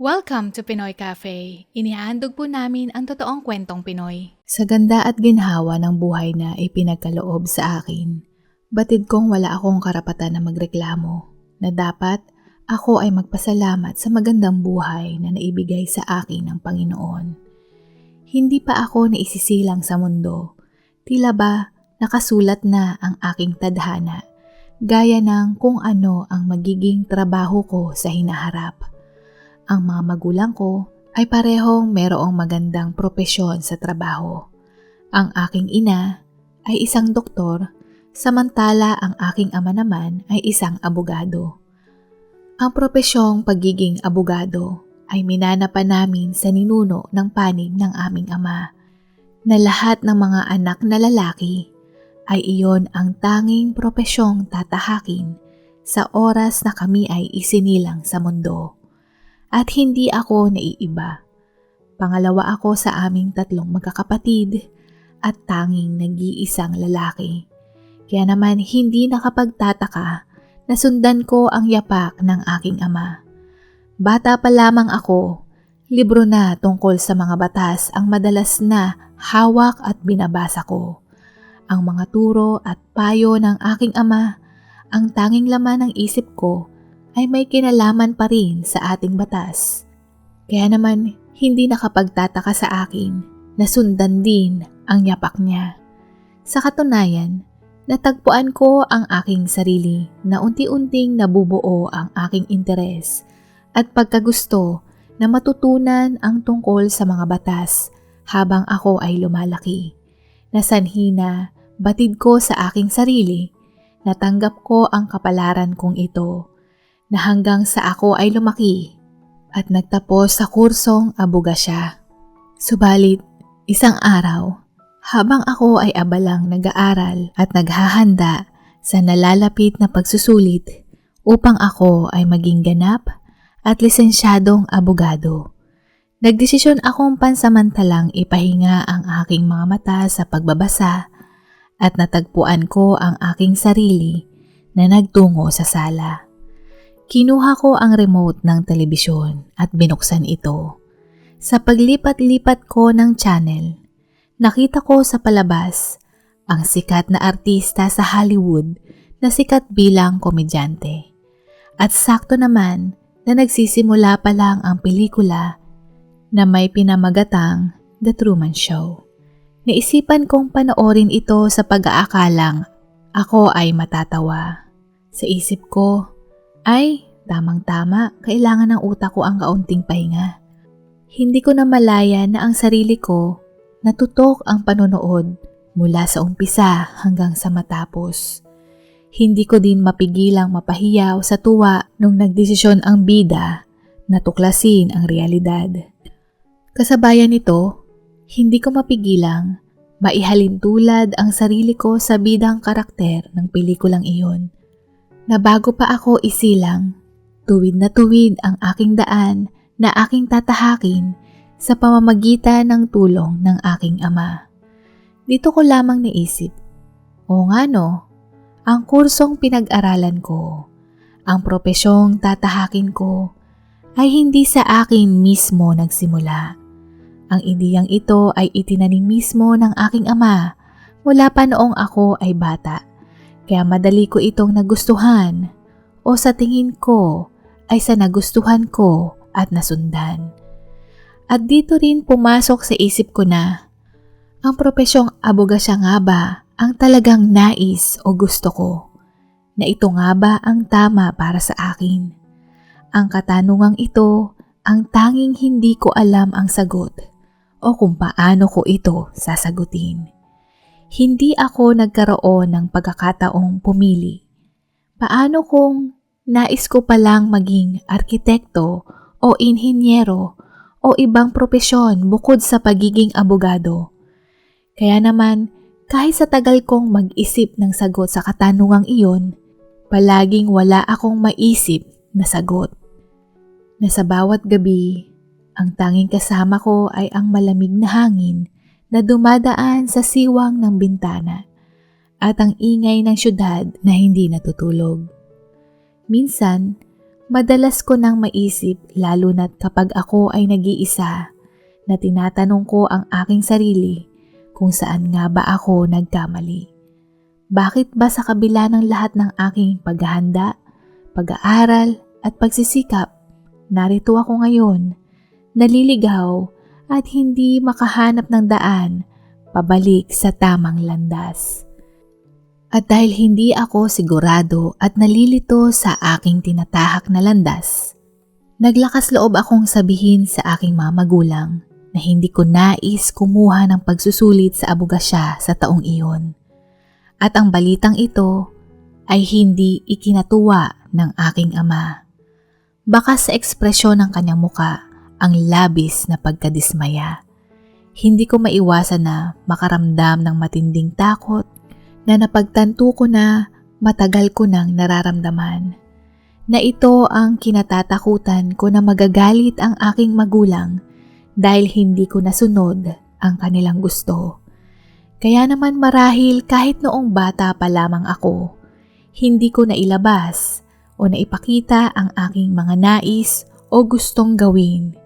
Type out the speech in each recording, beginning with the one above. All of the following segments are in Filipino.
Welcome to Pinoy Cafe. Inihahandog po namin ang totoong kwentong Pinoy. Sa ganda at ginhawa ng buhay na ipinagkaloob sa akin, batid kong wala akong karapatan na magreklamo, na dapat ako ay magpasalamat sa magandang buhay na naibigay sa akin ng Panginoon. Hindi pa ako naisisilang sa mundo, tila ba nakasulat na ang aking tadhana, gaya ng kung ano ang magiging trabaho ko sa hinaharap. Ang mga magulang ko ay parehong merong magandang propesyon sa trabaho. Ang aking ina ay isang doktor, samantala ang aking ama naman ay isang abogado. Ang propesyong pagiging abogado ay minana pa namin sa ninuno ng panig ng aming ama, na lahat ng mga anak na lalaki ay iyon ang tanging propesyong tatahakin sa oras na kami ay isinilang sa mundo. At hindi ako naiiba. Pangalawa ako sa aming tatlong magkakapatid at tanging nag-iisang lalaki. Kaya naman hindi nakapagtataka na sundan ko ang yapak ng aking ama. Bata pa lamang ako, libro na tungkol sa mga batas ang madalas na hawak at binabasa ko. Ang mga turo at payo ng aking ama, ang tanging laman ng isip ko, ay may kinalaman pa rin sa ating batas. Kaya naman hindi nakapagtataka sa akin na sundan din ang yapak niya. Sa katunayan, natagpuan ko ang aking sarili na unti-unting nabubuo ang aking interes at pagkagusto na matutunan ang tungkol sa mga batas habang ako ay lumalaki. Nasanhi na batid ko sa aking sarili, natanggap ko ang kapalaran kong ito, na hanggang sa ako ay lumaki at nagtapos sa kursong abogasya. Subalit, isang araw, habang ako ay abalang nag-aaral at naghahanda sa nalalapit na pagsusulit upang ako ay maging ganap at lisensyadong abogado, nagdesisyon akong pansamantalang ipahinga ang aking mga mata sa pagbabasa at natagpuan ko ang aking sarili na nagtungo sa sala. Kinuha ko ang remote ng telebisyon at binuksan ito. Sa paglipat-lipat ko ng channel, nakita ko sa palabas ang sikat na artista sa Hollywood na sikat bilang komedyante. At sakto naman na nagsisimula pa lang ang pelikula na may pinamagatang The Truman Show. Naisipan kong panoorin ito sa pag-aakalang ako ay matatawa. Sa isip ko, ay, tamang-tama, kailangan ng utak ko ang kaunting pahinga. Hindi ko na malaya na ang sarili ko natutok ang panonood mula sa umpisa hanggang sa matapos. Hindi ko din mapigilang mapahiyaw sa tuwa nung nagdesisyon ang bida na tuklasin ang realidad. Kasabayan nito, hindi ko mapigilang maihalin tulad ang sarili ko sa bidang karakter ng pelikulang iyon, na bago pa ako isilang, tuwid na tuwid ang aking daan na aking tatahakin sa pamamagitan ng tulong ng aking ama. Dito ko lamang naisip, o nga no, ang kursong pinag-aralan ko, ang propesyong tatahakin ko, ay hindi sa akin mismo nagsimula. Ang ideyang ito ay itinanim mismo ng aking ama mula pa noong ako ay bata. Kaya madali ko itong nagustuhan o sa tingin ko ay sa nagustuhan ko at nasundan. At dito rin pumasok sa isip ko na ang propesyong abogasya nga ba ang talagang nais o gusto ko? Na ito nga ba ang tama para sa akin? Ang katanungang ito ang tanging hindi ko alam ang sagot o kung paano ko ito sasagutin. Hindi ako nagkaroon ng pagkakataong pumili. Paano kung nais ko palang maging arkitekto o inhinyero o ibang propesyon bukod sa pagiging abogado? Kaya naman, kahit sa tagal kong mag-isip ng sagot sa katanungang iyon, palaging wala akong maisip na sagot. Na sa bawat gabi, ang tanging kasama ko ay ang malamig na hangin na dumadaan sa siwang ng bintana at ang ingay ng syudad na hindi natutulog. Minsan, Madalas ko nang maisip lalo na't kapag ako ay nag-iisa na tinatanong ko ang aking sarili kung saan nga ba ako nagkamali. Bakit ba sa kabila ng lahat ng aking paghahanda, pag-aaral at pagsisikap, narito ako ngayon, naliligaw at hindi makahanap ng daan pabalik sa tamang landas. At dahil hindi ako sigurado at nalilito sa aking tinatahak na landas, naglakas loob akong sabihin sa aking mga magulang na hindi ko nais kumuha ng pagsusulit sa abogasya sa taong iyon. At ang balitang ito ay hindi ikinatuwa ng aking ama. Baka sa ekspresyon ng kanyang muka ang labis na pagkadismaya. Hindi ko maiwasan na makaramdam ng matinding takot na napagtanto ko na matagal ko nang nararamdaman. Na ito ang kinatatakutan ko na magagalit ang aking magulang dahil hindi ko nasunod ang kanilang gusto. Kaya naman marahil kahit noong bata pa lamang ako, hindi ko nailabas o naipakita ang aking mga nais o gustong gawin.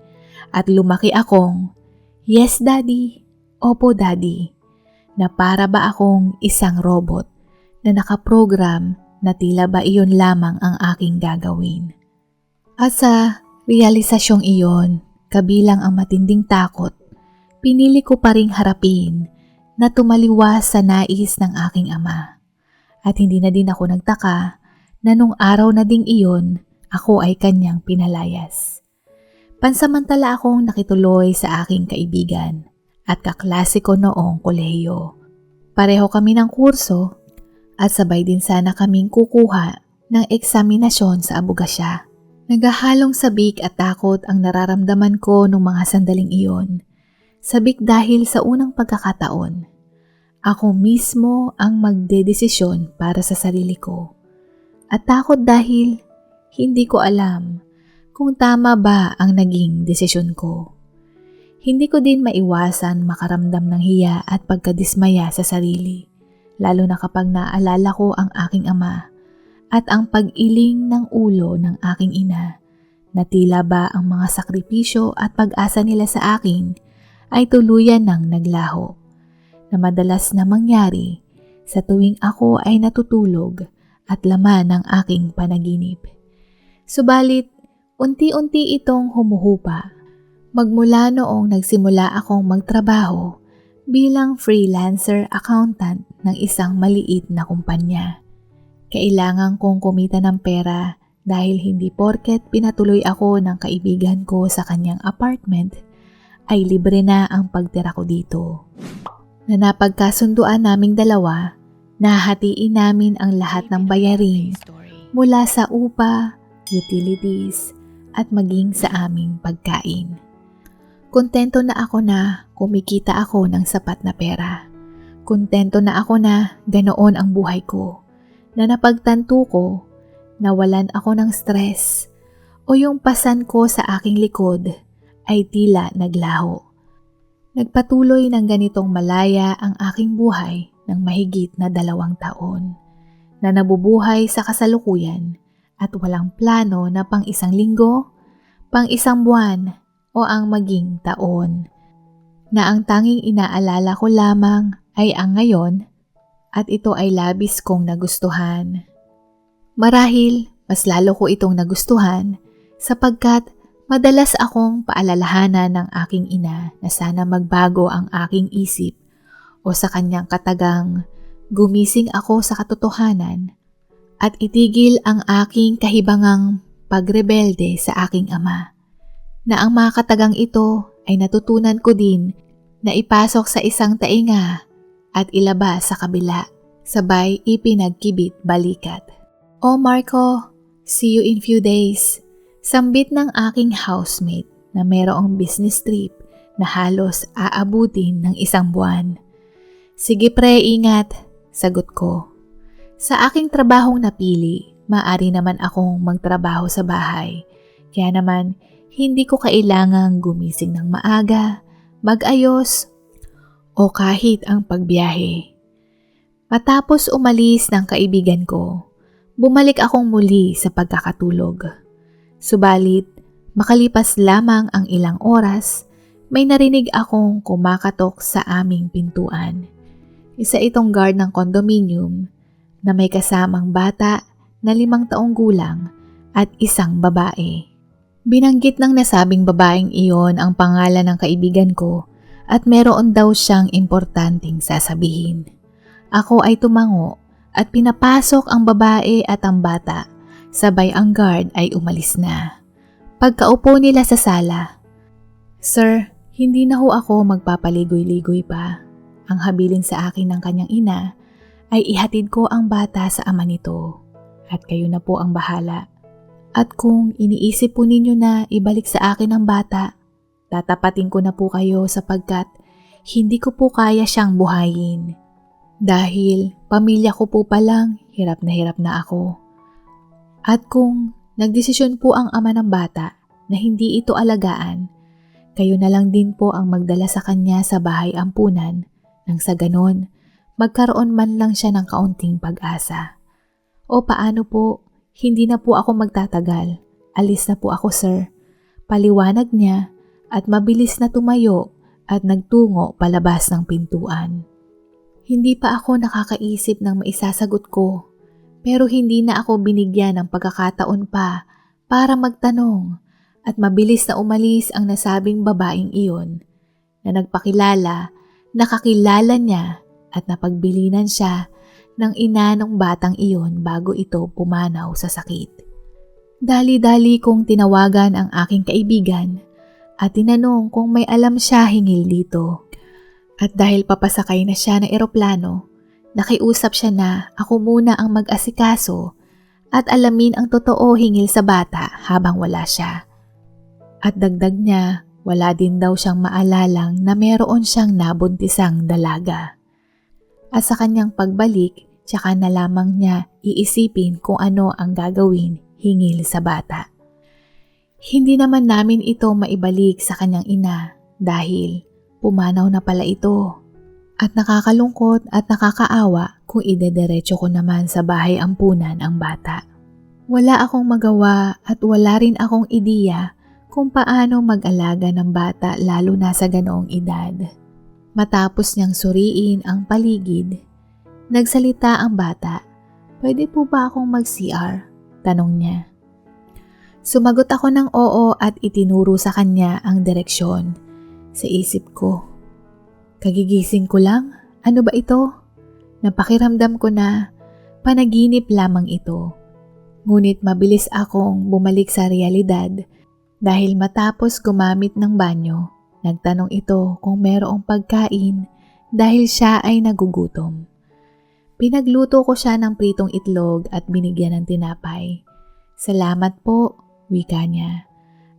At lumaki akong, "Yes, Daddy," "Opo, Daddy," na para ba akong isang robot na nakaprogram na tila ba iyon lamang ang aking gagawin. At sa realisasyong iyon, kabilang ang matinding takot, pinili ko pa ring harapin na tumaliwas sa nais ng aking ama. At hindi na din ako nagtaka na nung araw na ding iyon, ako ay kanyang pinalayas. Pansamantala akong nakituloy sa aking kaibigan at kaklase ko noong kolehiyo. Pareho kami ng kurso at sabay din sana kaming kukuha ng eksaminasyon sa abogasya. Naghahalong sabik at takot ang nararamdaman ko nung mga sandaling iyon. Sabik dahil sa unang pagkakataon, ako mismo ang magdedesisyon para sa sarili ko. At takot dahil hindi ko alam kung tama ba ang naging desisyon ko. Hindi ko din maiwasan makaramdam ng hiya at pagkadismaya sa sarili, lalo na kapag naalala ko ang aking ama at ang pag-iling ng ulo ng aking ina na tila ba ang mga sakripisyo at pag-asa nila sa akin ay tuluyan ng naglaho, na madalas na mangyari sa tuwing ako ay natutulog at laman ng aking panaginip. Subalit, unti-unti itong humuhupa. Magmula noong nagsimula akong magtrabaho bilang freelancer accountant ng isang maliit na kumpanya. Kailangan kong kumita ng pera dahil hindi porket pinatuloy ako ng kaibigan ko sa kanyang apartment ay libre na ang pagtira ko dito. Na napagkasunduan naming dalawa, nahatiin namin ang lahat ng bayarin mula sa upa, utilities at maging sa aming pagkain. Kontento na ako na kumikita ako ng sapat na pera. Kontento na ako na ganoon ang buhay ko. Na napagtanto ko na walan ako ng stress o yung pasan ko sa aking likod ay tila naglaho. Nagpatuloy ng ganitong malaya ang aking buhay ng mahigit na 2 taon. Na nabubuhay sa kasalukuyan at walang plano na pang 1 linggo, pang 1 buwan, o ang maging taon, na ang tanging inaalala ko lamang ay ang ngayon at ito ay labis kong nagustuhan. Marahil mas lalo ko itong nagustuhan sapagkat madalas akong paalalahanan ng aking ina na sana magbago ang aking isip o sa kanyang katagang gumising ako sa katotohanan at itigil ang aking kahibangang pagrebelde sa aking ama. Na ang mga katagang ito ay natutunan ko din na ipasok sa isang tainga at ilabas sa kabila, sabay ipinagkibit balikat. "Oh Marco, see you in few days." Sambit ng aking housemate na mayroong business trip na halos aabutin ng 1 buwan. "Sige pre, ingat," sagot ko. Sa aking trabahong napili, maaari naman akong magtrabaho sa bahay. Kaya naman, hindi ko kailangang gumising ng maaga, mag-ayos, o kahit ang pagbiyahe. Matapos umalis ng kaibigan ko, bumalik akong muli sa pagkakatulog. Subalit, makalipas lamang ang ilang oras, may narinig akong kumakatok sa aming pintuan. Isa itong guard ng condominium na may kasamang bata na 5 taong gulang at isang babae. Binanggit ng nasabing babaeng iyon ang pangalan ng kaibigan ko at meron daw siyang importanteng sasabihin. Ako ay tumango at pinapasok ang babae at ang bata, sabay ang guard ay umalis na. Pagkaupo nila sa sala, "Sir, hindi na ho ako magpapaligoy-ligoy pa. Ang habilin sa akin ng kanyang ina ay ihatid ko ang bata sa ama nito at kayo na po ang bahala. At kung iniisip po ninyo na ibalik sa akin ang bata, tatapatin ko na po kayo sapagkat hindi ko po kaya siyang buhayin. Dahil pamilya ko po palang hirap na ako. At kung nagdesisyon po ang ama ng bata na hindi ito alagaan, kayo na lang din po ang magdala sa kanya sa bahay ampunan nang sa ganon, magkaroon man lang siya ng kaunting pag-asa. O paano po, hindi na po ako magtatagal. Alis na po ako, sir." Paliwanag niya at mabilis na tumayo at nagtungo palabas ng pintuan. Hindi pa ako nakakaisip ng maisasagot ko, pero hindi na ako binigyan ng pagkakataon pa para magtanong at mabilis na umalis ang nasabing babaeng iyon na nagpakilala, nakakilala niya at napagbilinan siya ng ina ng batang iyon bago ito pumanaw sa sakit. Dali-dali kong tinawagan ang aking kaibigan at tinanong kung may alam siya hinggil dito. At dahil papasakay na siya ng eroplano, nakiusap siya na ako muna ang mag-asikaso at alamin ang totoo hinggil sa bata habang wala siya. At dagdag niya, wala din daw siyang maalalang na meron siyang nabuntisang dalaga. At sa kanyang pagbalik, tsaka na lamang niya iisipin kung ano ang gagawin hinggil sa bata. Hindi naman namin ito maibalik sa kanyang ina dahil pumanaw na pala ito. At nakakalungkot at nakakaawa kung idediretso ko naman sa bahay ampunan ang bata. Wala akong magawa at wala rin akong ideya kung paano mag-alaga ng bata lalo na sa ganoong edad. Matapos niyang suriin ang paligid, nagsalita ang bata. "Pwede po ba akong mag-CR?" tanong niya. Sumagot ako ng oo at itinuro sa kanya ang direksyon. Sa isip ko, kagigising ko lang? Ano ba ito? Napakiramdam ko na panaginip lamang ito. Ngunit mabilis akong bumalik sa realidad dahil matapos gumamit ng banyo, nagtanong ito kung mayroong pagkain dahil siya ay nagugutom. Pinagluto ko siya ng pritong itlog at binigyan ng tinapay. "Salamat po," wika niya.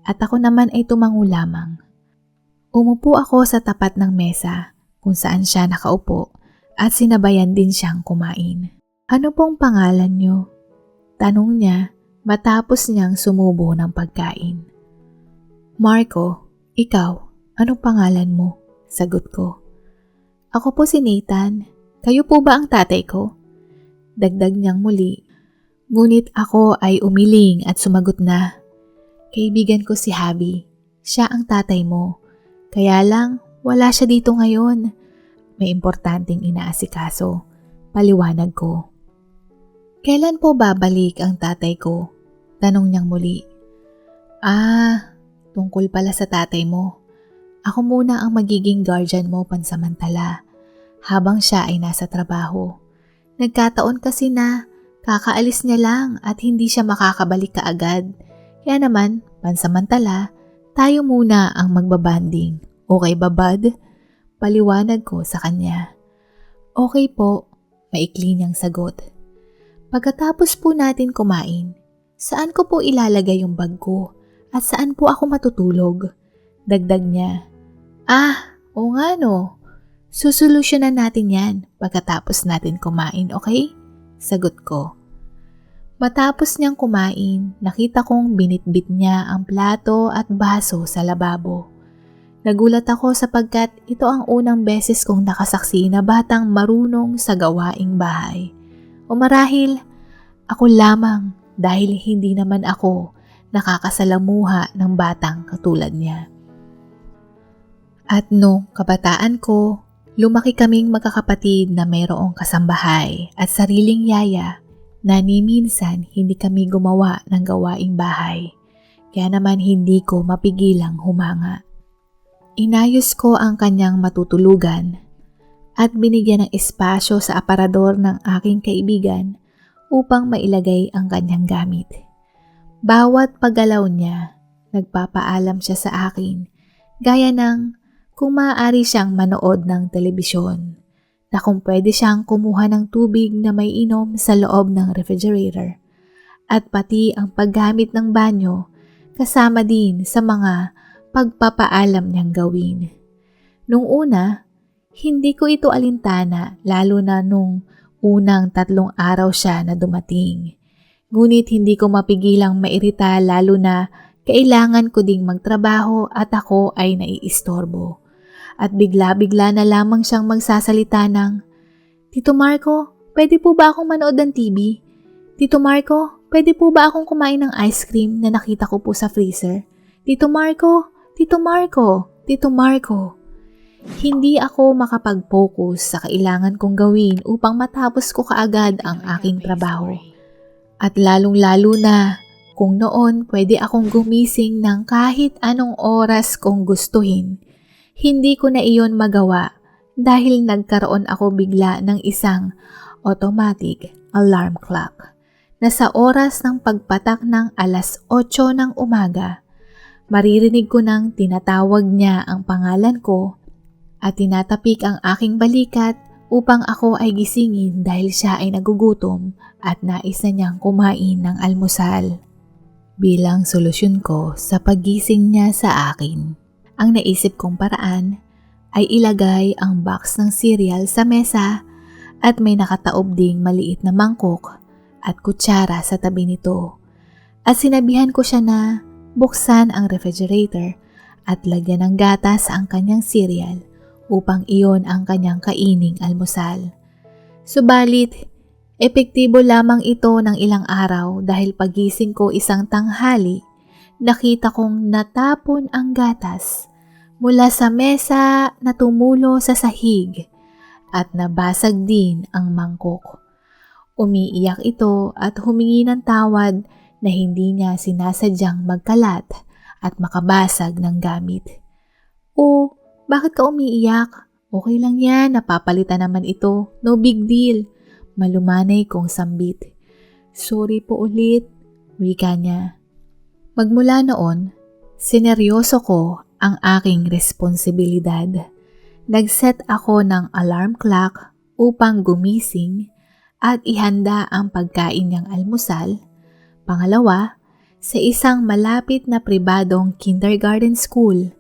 At ako naman ay tumango lamang. Umupo ako sa tapat ng mesa kung saan siya nakaupo at sinabayan din siyang kumain. "Ano pong pangalan niyo?" tanong niya matapos niyang sumubo ng pagkain. "Marco, ikaw, anong pangalan mo?" sagot ko. "Ako po si Nathan. Kayo po ba ang tatay ko?" Dagdag niyang muli. Ngunit ako ay umiling at sumagot na, "Kaibigan ko si Javi. Siya ang tatay mo. Kaya lang, wala siya dito ngayon. May importanteng inaasikaso." Paliwanag ko. "Kailan po babalik ang tatay ko?" tanong niyang muli. Tungkol pala sa tatay mo. Ako muna ang magiging guardian mo pansamantala habang siya ay nasa trabaho. Nagkataon kasi na kakaalis niya lang at hindi siya makakabalik kaagad. Kaya naman, pansamantala, tayo muna ang magbabanding. Okay ba, bud? Paliwanag ko sa kanya. "Okay po," maikli niyang sagot. Pagkatapos po natin kumain, saan ko po ilalagay yung bag ko at saan po ako matutulog? Dagdag niya. Oo nga no. Susolusyonan natin yan pagkatapos natin kumain, okay? Sagot ko. Matapos niyang kumain, nakita kong binitbit niya ang plato at baso sa lababo. Nagulat ako sapagkat ito ang unang beses kong nakasaksi na batang marunong sa gawaing bahay. O marahil, ako lamang dahil hindi naman ako nakakasalamuha ng batang katulad niya. At nung kabataan ko, lumaki kaming magkakapatid na mayroong kasambahay at sariling yaya na ni minsan hindi kami gumawa ng gawaing bahay. Kaya naman hindi ko mapigilang humanga. Inayos ko ang kanyang matutulugan at binigyan ng espasyo sa aparador ng aking kaibigan upang mailagay ang kanyang gamit. Bawat paggalaw niya, nagpapaalam siya sa akin gaya ng kung maaari siyang manood ng telebisyon, na kung pwede siyang kumuha ng tubig na may inom sa loob ng refrigerator, at pati ang paggamit ng banyo kasama din sa mga pagpapaalam niyang gawin. Nung una, hindi ko ito alintana lalo na nung unang 3 araw siya na dumating. Ngunit hindi ko mapigilang mairita lalo na kailangan ko ding magtrabaho at ako ay naiistorbo. At bigla-bigla na lamang siyang magsasalita ng, "Tito Marco, pwede po ba akong manood ng TV? Tito Marco, pwede po ba akong kumain ng ice cream na nakita ko po sa freezer? Tito Marco, Tito Marco, Tito Marco." Hindi ako makapag-focus sa kailangan kong gawin upang matapos ko kaagad ang aking trabaho. At lalong-lalo na kung noon pwede akong gumising ng kahit anong oras kong gustuhin. Hindi ko na iyon magawa dahil nagkaroon ako bigla ng isang automatic alarm clock na sa oras ng pagpatak ng 8:00 ng umaga, maririnig ko nang tinatawag niya ang pangalan ko at tinatapik ang aking balikat upang ako ay gisingin dahil siya ay nagugutom at nais na niyang kumain ng almusal. Bilang solusyon ko sa paggising niya sa akin, ang naisip kong paraan ay ilagay ang box ng cereal sa mesa at may nakataob ding maliit na mangkok at kutsara sa tabi nito. At sinabihan ko siya na buksan ang refrigerator at lagyan ng gatas ang kanyang cereal upang iyon ang kanyang kaining almusal. Subalit, epektibo lamang ito ng ilang araw dahil pagising ko isang tanghali, nakita kong natapon ang gatas mula sa mesa na tumulo sa sahig at nabasag din ang mangkok. Umiiyak ito at humingi ng tawad na hindi niya sinasadyang magkalat at makabasag ng gamit. "Oh, bakit ka umiiyak? Okay lang yan, napapalitan naman ito. No big deal." Malumanay kong sambit. "Sorry po ulit," wika niya. Magmula noon, sineryoso ko ang aking responsibilidad. Nag-set ako ng alarm clock upang gumising at ihanda ang pagkain niyang almusal. Pangalawa, sa isang malapit na pribadong kindergarten school,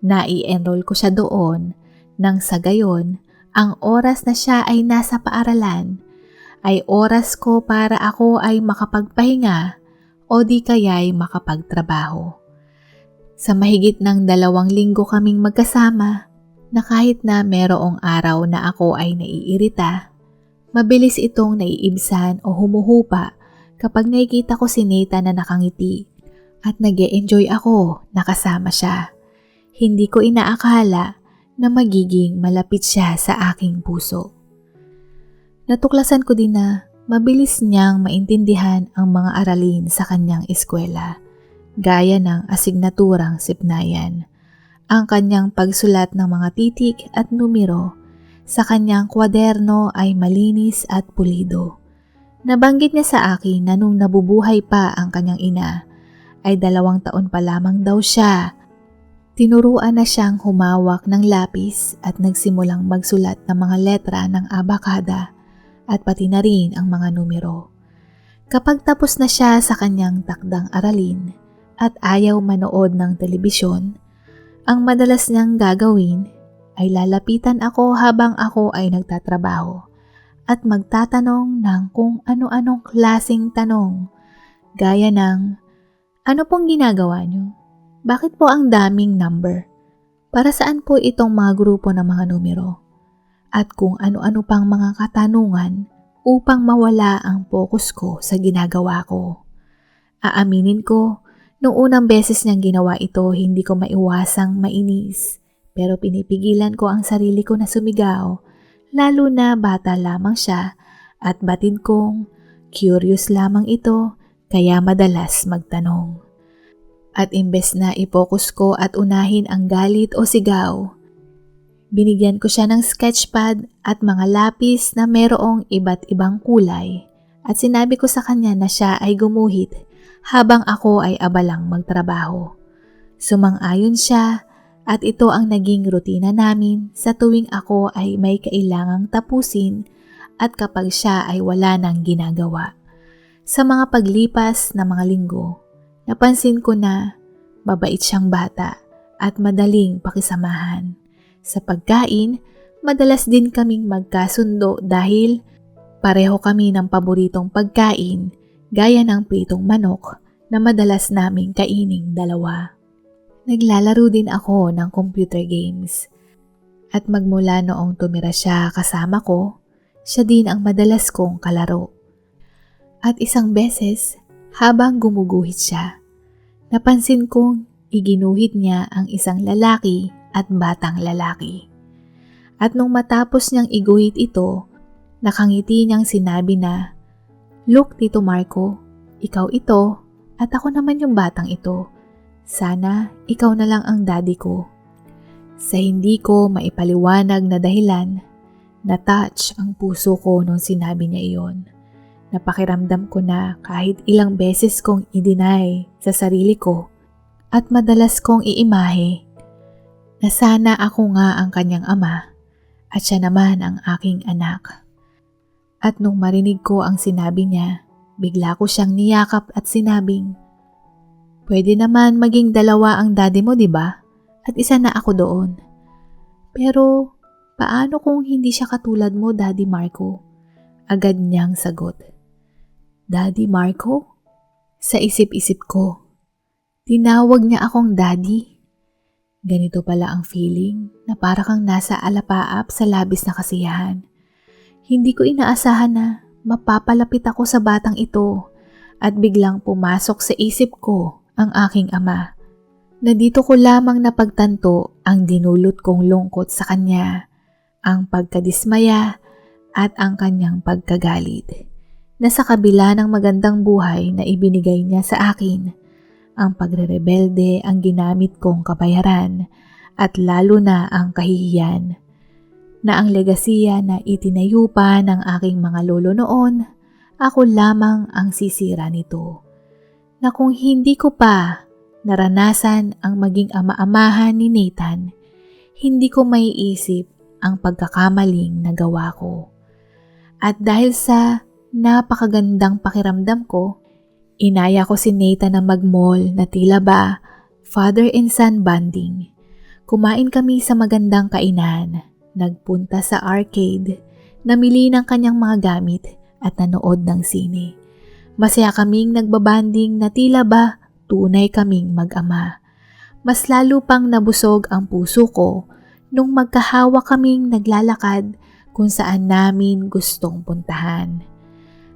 na i-enroll ko siya doon nang sa gayon, ang oras na siya ay nasa paaralan ay oras ko para ako ay makapagpahinga o di kaya'y makapagtrabaho. Sa mahigit ng 2 linggo kaming magkasama, na kahit na merong araw na ako ay naiirita, mabilis itong naiibsan o humuhupa kapag nakikita ko si Nathan na nakangiti at nag-e-enjoy ako na kasama siya. Hindi ko inaakala na magiging malapit siya sa aking puso. Natuklasan ko din na mabilis niyang maintindihan ang mga aralin sa kanyang eskwela, gaya ng asignaturang sipnayan, ang kanyang pagsulat ng mga titik at numero sa kanyang kwaderno ay malinis at pulido. Nabanggit niya sa akin na nung nabubuhay pa ang kanyang ina, ay 2 taon pa lamang daw siya. Tinuruan na siyang humawak ng lapis at nagsimulang magsulat ng mga letra ng abakada at pati na rin ang mga numero. Kapag tapos na siya sa kanyang takdang aralin at ayaw manood ng telebisyon, ang madalas niyang gagawin ay lalapitan ako habang ako ay nagtatrabaho at magtatanong ng kung ano-anong klaseng tanong, gaya ng, "Ano pong ginagawa niyo? Bakit po ang daming number? Para saan po itong mga grupo ng mga numero?" At kung ano-ano pang mga katanungan upang mawala ang focus ko sa ginagawa ko. Aaminin ko Noong unang beses niyang ginawa ito, hindi ko maiwasang mainis. Pero pinipigilan ko ang sarili ko na sumigaw, lalo na bata lamang siya at batid kong curious lamang ito kaya madalas magtanong. At imbes na ipokus ko at unahin ang galit o sigaw, binigyan ko siya ng sketchpad at mga lapis na merong iba't ibang kulay at sinabi ko sa kanya na siya ay gumuhit habang ako ay abalang magtrabaho. Sumang-ayon siya at ito ang naging rutina namin sa tuwing ako ay may kailangang tapusin at kapag siya ay wala nang ginagawa. Sa mga paglipas na mga linggo, napansin ko na mabait siyang bata at madaling pakisamahan. Sa pagkain, madalas din kaming magkasundo dahil pareho kami ng paboritong pagkain gaya ng pritong manok na madalas naming kaining dalawa. Naglalaro din ako ng computer games at magmula noong tumira siya kasama ko, siya din ang madalas kong kalaro. At isang beses, habang gumuguhit siya, napansin kong iginuhit niya ang isang lalaki at batang lalaki. At nung matapos niyang iguhit ito, nakangiti niyang sinabi na, "Look, Tito Marco, ikaw ito at ako naman yung batang ito. Sana ikaw na lang ang daddy ko." Sa hindi ko maipaliwanag na dahilan, na-touch ang puso ko nung sinabi niya iyon. Napakiramdam ko na kahit ilang beses kong i-deny sa sarili ko at madalas kong iimahe na sana ako nga ang kanyang ama at siya naman ang aking anak. At nung marinig ko ang sinabi niya, bigla ko siyang niyakap at sinabing, "Pwede naman maging dalawa ang daddy mo, di ba? At isa na ako doon. Pero paano kung hindi siya katulad mo, Daddy Marco?" Agad niyang sagot. "Daddy Marco?" Sa isip-isip ko, tinawag niya akong daddy. Ganito pala ang feeling na para kang nasa alapaap sa labis na kasiyahan. Hindi ko inaasahan na mapapalapit ako sa batang ito at biglang pumasok sa isip ko ang aking ama. Na dito ko lamang napagtanto ang dinulot kong lungkot sa kanya, ang pagkadismaya at ang kanyang pagkagalit. Na sa kabila ng magandang buhay na ibinigay niya sa akin, ang pagrerebelde ang ginamit kong kabayaran at lalo na ang kahihiyan. Na ang legasiya na itinayo pa ng aking mga lolo noon, ako lamang ang sisira nito. Na kung hindi ko pa naranasan ang maging ama-amahan ni Nathan, hindi ko maiisip ang pagkakamaling nagawa ko. At dahil sa napakagandang pakiramdam ko, inaya ko si Nathan na mag-mall na tila ba father and son bonding. Kumain kami sa magandang kainan, nagpunta sa arcade, namili ng kanyang mga gamit at nanood ng sine. Masaya kaming nagbabanding na tila ba tunay kaming mag-ama. Mas lalo pang nabusog ang puso ko nung magkahawa kaming naglalakad kung saan namin gustong puntahan.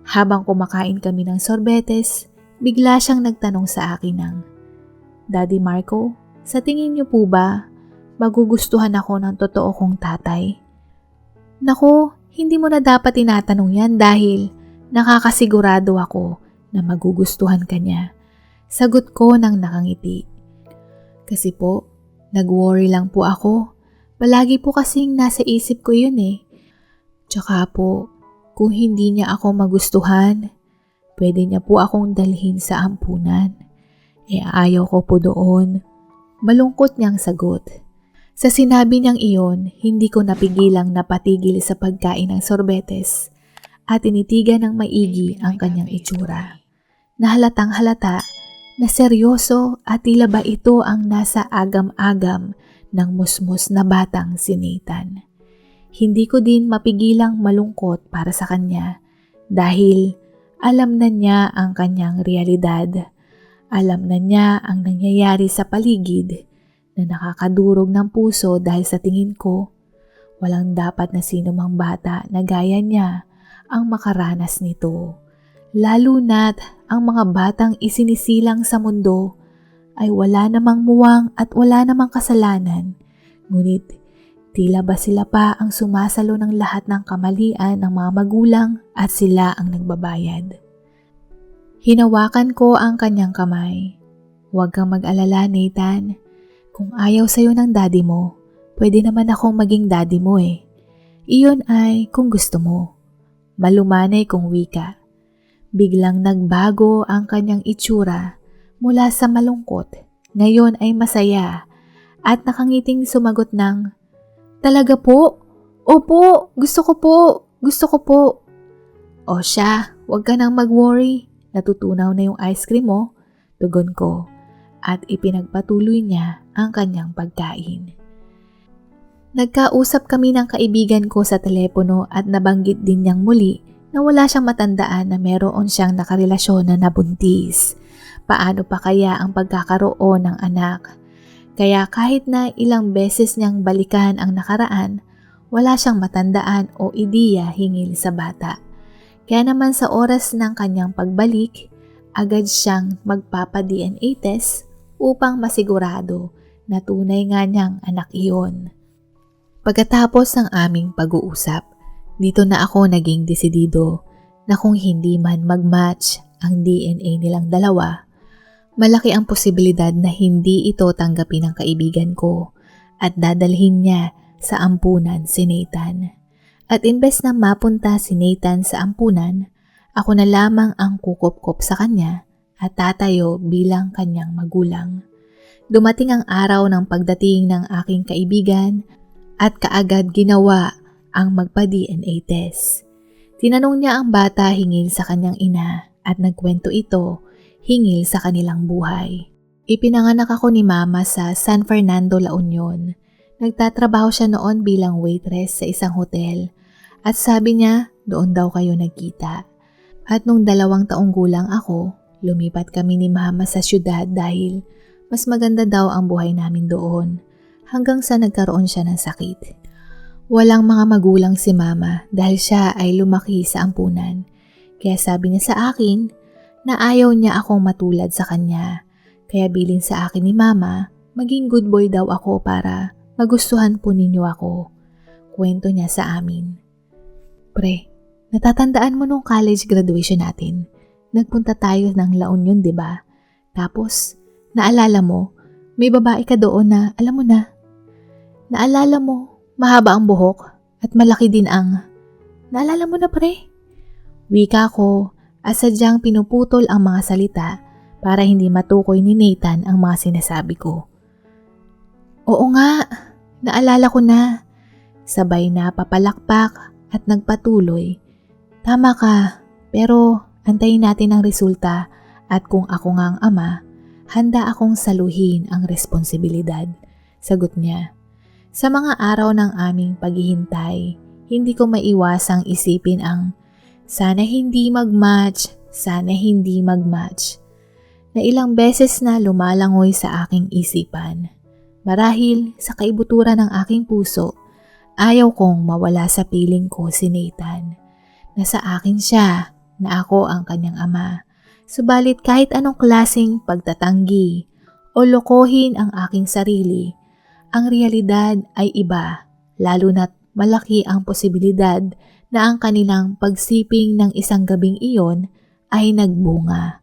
Habang kumakain kami ng sorbetes, bigla siyang nagtanong sa akin ng, "Daddy Marco, sa tingin niyo po ba magugustuhan ako ng totoo kong tatay?" Naku, hindi mo na dapat tinatanong yan dahil nakakasigurado ako na magugustuhan ka niya. Sagot ko ng nakangiti. Kasi po, nag-worry lang po ako. Palagi po kasing nasa isip ko yun eh. Tsaka po, kung hindi niya ako magustuhan, pwede niya po akong dalhin sa ampunan. Ayaw ko po doon. Malungkot niyang sagot. Sa sinabi niyang iyon, hindi ko napigilang napatigil sa pagkain ng sorbetes at tinitigan ng maigi ang kanyang itsura. Nahalatang halata na seryoso at tila ba ito ang nasa agam-agam ng musmus na batang si Nathan. Hindi ko din mapigilang malungkot para sa kanya dahil alam na niya ang kanyang realidad. Alam na niya ang nangyayari sa paligid na nakakadurog ng puso dahil sa tingin ko, walang dapat na sino mang bata na gaya niya ang makaranas nito. Lalo na't ang mga batang isinisilang sa mundo ay wala namang muwang at wala namang kasalanan. Ngunit tila ba sila pa ang sumasalo ng lahat ng kamalian ng mga magulang at sila ang nagbabayad. Hinawakan ko ang kanyang kamay. Huwag kang mag-alala, Nathan. Kung ayaw sa'yo ng daddy mo, pwede naman akong maging daddy mo eh. Iyon ay kung gusto mo. Malumanay kong wika. Biglang nagbago ang kanyang itsura mula sa malungkot. Ngayon ay masaya at nakangiting sumagot ng, "Talaga po? Opo, gusto ko po, gusto ko po." "O siya, huwag ka nang mag-worry. Natutunaw na yung ice cream mo," tugon ko at ipinagpatuloy niya ang kanyang pagkain. Nagkausap kami ng kaibigan ko sa telepono at nabanggit din niyang muli na wala siyang matandaan na meron siyang nakarelasyon na nabuntis. Paano pa kaya ang pagkakaroon ng anak? Kaya kahit na ilang beses niyang balikan ang nakaraan, wala siyang matandaan o ideya hinggil sa bata. Kaya naman sa oras ng kanyang pagbalik, agad siyang magpapa-DNA test upang masigurado na tunay nga niyang anak iyon. Pagkatapos ng aming pag-uusap, dito na ako naging desidido na kung hindi man mag-match ang DNA nilang dalawa, malaki ang posibilidad na hindi ito tanggapin ng kaibigan ko at dadalhin niya sa ampunan si Nathan. At imbes na mapunta si Nathan sa ampunan, ako na lamang ang kukop-kop sa kanya at tatayo bilang kanyang magulang. Dumating ang araw ng pagdating ng aking kaibigan at kaagad ginawa ang magpa-DNA test. Tinanong niya ang bata hinggil sa kanyang ina at nagkwento ito hinggil sa kanilang buhay. Ipinanganak ako ni Mama sa San Fernando, La Union. Nagtatrabaho siya noon bilang waitress sa isang hotel at sabi niya doon daw kayo nagkita. At nung 2 taong gulang ako, lumipat kami ni Mama sa syudad dahil mas maganda daw ang buhay namin doon. Hanggang sa nagkaroon siya ng sakit. Walang mga magulang si Mama dahil siya ay lumaki sa ampunan. Kaya sabi niya sa akin na ayaw niya akong matulad sa kanya. Kaya bilin sa akin ni Mama, maging good boy daw ako para magustuhan po ninyo ako. Kwento niya sa amin. Pre, natatandaan mo nung college graduation natin? Nagpunta tayo ng La Union, di ba? Tapos, naalala mo, may babae ka doon na, alam mo na, naalala mo, mahaba ang buhok at malaki din ang... Naalala mo na pre? Wika ko at sadyang pinuputol ang mga salita para hindi matukoy ni Nathan ang mga sinasabi ko. Oo nga, naalala ko na. Sabay na papalakpak at nagpatuloy. Tama ka, pero antayin natin ang resulta at kung ako nga ang ama, handa akong saluhin ang responsibilidad. Sagot niya. Sa mga araw ng aming paghihintay, hindi ko maiwasang isipin ang sana hindi mag-match, sana hindi mag-match. Na ilang beses na lumalangoy sa aking isipan. Marahil sa kaibuturan ng aking puso, ayaw kong mawala sa piling ko si Nathan. Nasa akin siya na ako ang kanyang ama. Subalit kahit anong klaseng pagtatanggi o lokohin ang aking sarili, ang realidad ay iba, lalo na't malaki ang posibilidad na ang kanilang pagsiping ng isang gabing iyon ay nagbunga.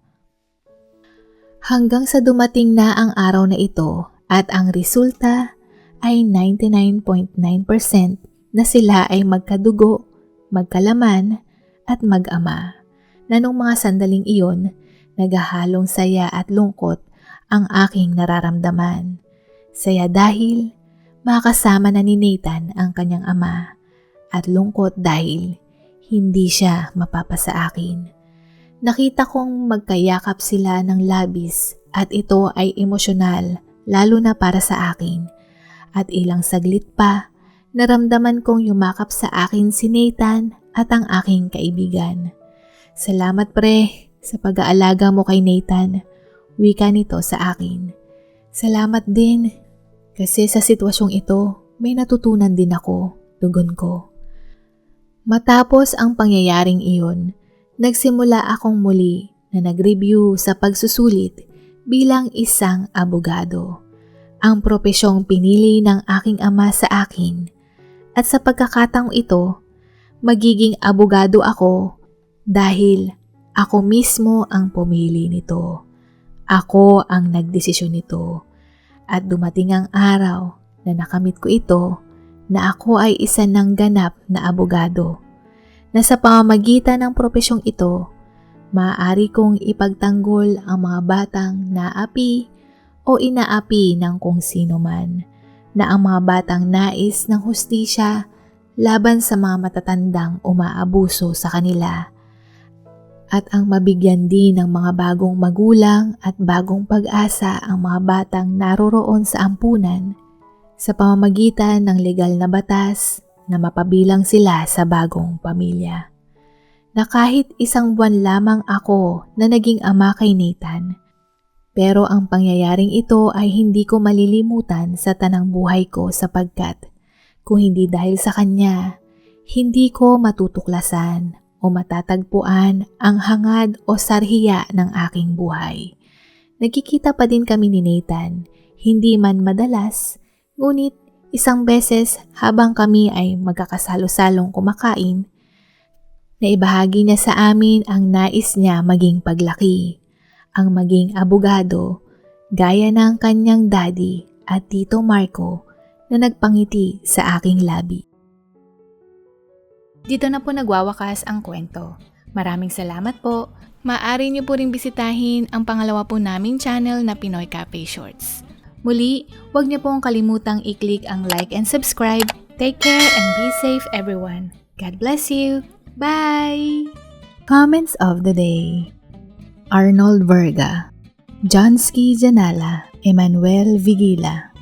Hanggang sa dumating na ang araw na ito at ang resulta ay 99.9% na sila ay magkadugo, magkalaman at mag-ama. Na nung mga sandaling iyon, naghahalong saya at lungkot ang aking nararamdaman. Saya dahil makasama na ni Nathan ang kanyang ama at lungkot dahil hindi siya mapapasa akin. Nakita kong magkayakap sila ng labis at ito ay emosyonal lalo na para sa akin. At ilang saglit pa, naramdaman kong yumakap sa akin si Nathan at ang aking kaibigan. Salamat pre sa pag-aalaga mo kay Nathan, wika nito sa akin. Salamat din. Kasi sa sitwasyong ito, may natutunan din ako, tugon ko. Matapos ang pangyayaring iyon, nagsimula akong muli na nag-review sa pagsusulit bilang isang abogado, ang propesyong pinili ng aking ama sa akin. At sa pagkakataong ito, magiging abogado ako dahil ako mismo ang pumili nito. Ako ang nagdesisyon nito. At dumating ang araw na nakamit ko ito na ako ay isa ng ganap na abogado. Na sa pamamagitan ng propesyong ito, maaari kong ipagtanggol ang mga batang naapi o inaapi ng kung sino man, na ang mga batang nais ng hustisya laban sa mga matatandang umaabuso sa kanila, at ang mabigyan din ng mga bagong magulang at bagong pag-asa ang mga batang naroroon sa ampunan sa pamamagitan ng legal na batas na mapabilang sila sa bagong pamilya. Na kahit isang buwan lamang ako na naging ama kay Nathan, pero ang pangyayaring ito ay hindi ko malilimutan sa tanang buhay ko sapagkat kung hindi dahil sa kanya, hindi ko matutuklasan o matatagpuan ang hangad o sarhiya ng aking buhay. Nagkikita pa din kami ni Nathan, hindi man madalas, ngunit isang beses habang kami ay magkakasalo-salong kumakain, naibahagi niya sa amin ang nais niya maging paglaki, ang maging abogado, gaya ng kanyang daddy at Tito Marco na nagpangiti sa aking labi. Dito na po nagwawakas ang kwento. Maraming salamat po. Maaari niyo po ring bisitahin ang pangalawa po naming channel na Pinoy Cafe Shorts. Muli, huwag niyo pong kalimutang i-click ang like and subscribe. Take care and be safe everyone. God bless you. Bye! Comments of the day. Arnold Verga, Johnsky Janala, Emmanuel Vigila.